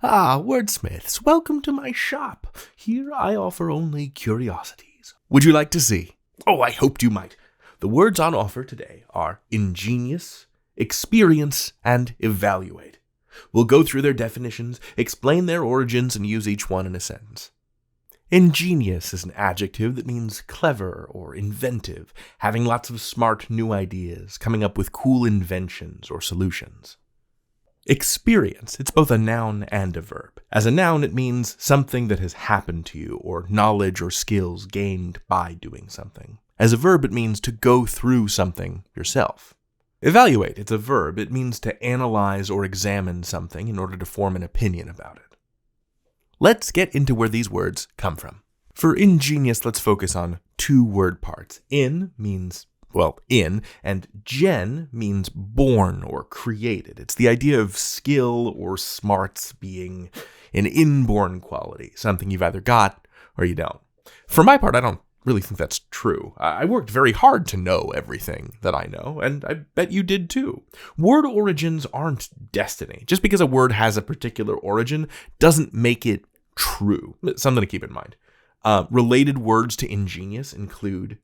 Ah, wordsmiths, welcome to my shop. Here I offer only curiosities. Would you like to see? Oh, I hoped you might. The words on offer today are ingenious, experience, and evaluate. We'll go through their definitions, explain their origins, and use each one in a sentence. Ingenious is an adjective that means clever or inventive, having lots of smart new ideas, coming up with cool inventions or solutions. Experience, it's both a noun and a verb. As a noun, it means something that has happened to you, or knowledge or skills gained by doing something. As a verb, it means to go through something yourself. Evaluate, it's a verb. It means to analyze or examine something in order to form an opinion about it. Let's get into where these words come from. For ingenious, let's focus on two word parts. In means in, and gen means born or created. It's the idea of skill or smarts being an inborn quality, something you've either got or you don't. For my part, I don't really think that's true. I worked very hard to know everything that I know, and I bet you did too. Word origins aren't destiny. Just because a word has a particular origin doesn't make it true. Something to keep in mind. Related words to ingenious include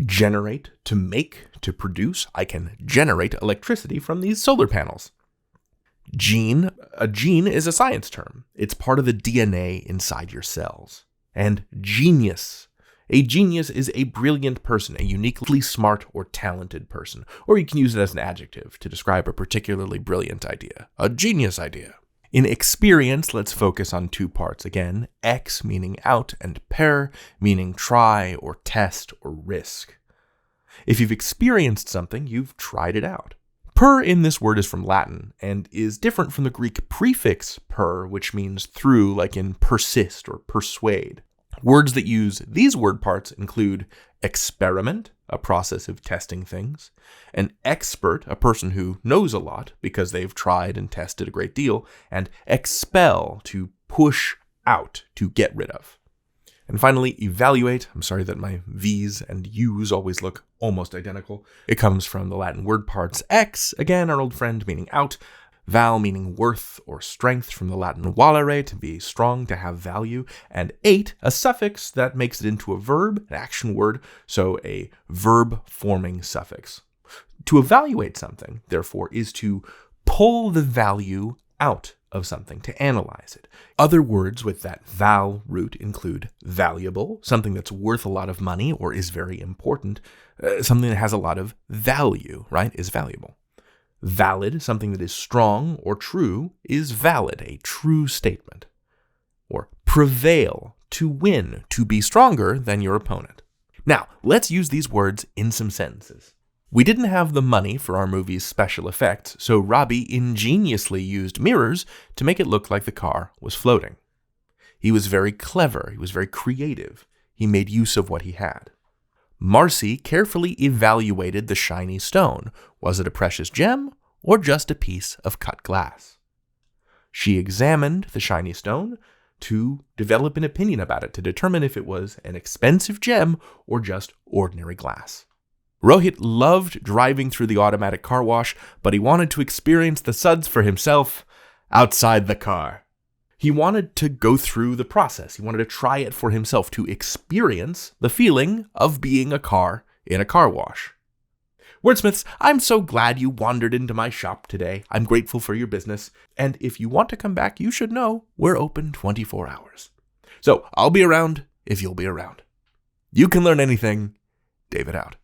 generate, to make, to produce. I can generate electricity from these solar panels. Gene. A gene is a science term. It's part of the DNA inside your cells. And genius. A genius is a brilliant person, a uniquely smart or talented person. Or you can use it as an adjective to describe a particularly brilliant idea. A genius idea. In experience, let's focus on two parts. Again, ex meaning out and per meaning try or test or risk. If you've experienced something, you've tried it out. Per in this word is from Latin and is different from the Greek prefix per, which means through, like in persist or persuade. Words that use these word parts include experiment, a process of testing things, an expert, a person who knows a lot because they've tried and tested a great deal, and expel, to push out, to get rid of. And finally, evaluate. I'm sorry that my V's and U's always look almost identical. It comes from the Latin word parts ex, again, our old friend meaning out, val meaning worth or strength from the Latin valere, to be strong, to have value, and ate, a suffix that makes it into a verb, an action word, so a verb-forming suffix. To evaluate something, therefore, is to pull the value out of something, to analyze it. Other words with that val root include valuable, something that's worth a lot of money or is very important, something that has a lot of value, right, is valuable. Valid, something that is strong or true, is valid, a true statement. Or prevail, to win, to be stronger than your opponent. Now, let's use these words in some sentences. We didn't have the money for our movie's special effects, so Robbie ingeniously used mirrors to make it look like the car was floating. He was very clever, he was very creative. He made use of what he had. Marcy carefully evaluated the shiny stone. Was it a precious gem or just a piece of cut glass? She examined the shiny stone to develop an opinion about it, to determine if it was an expensive gem or just ordinary glass. Rohit loved driving through the automatic car wash, but he wanted to experience the suds for himself outside the car. He wanted to go through the process. He wanted to try it for himself, to experience the feeling of being a car in a car wash. Wordsmiths, I'm so glad you wandered into my shop today. I'm grateful for your business. And if you want to come back, you should know we're open 24 hours. So I'll be around if you'll be around. You can learn anything. David out.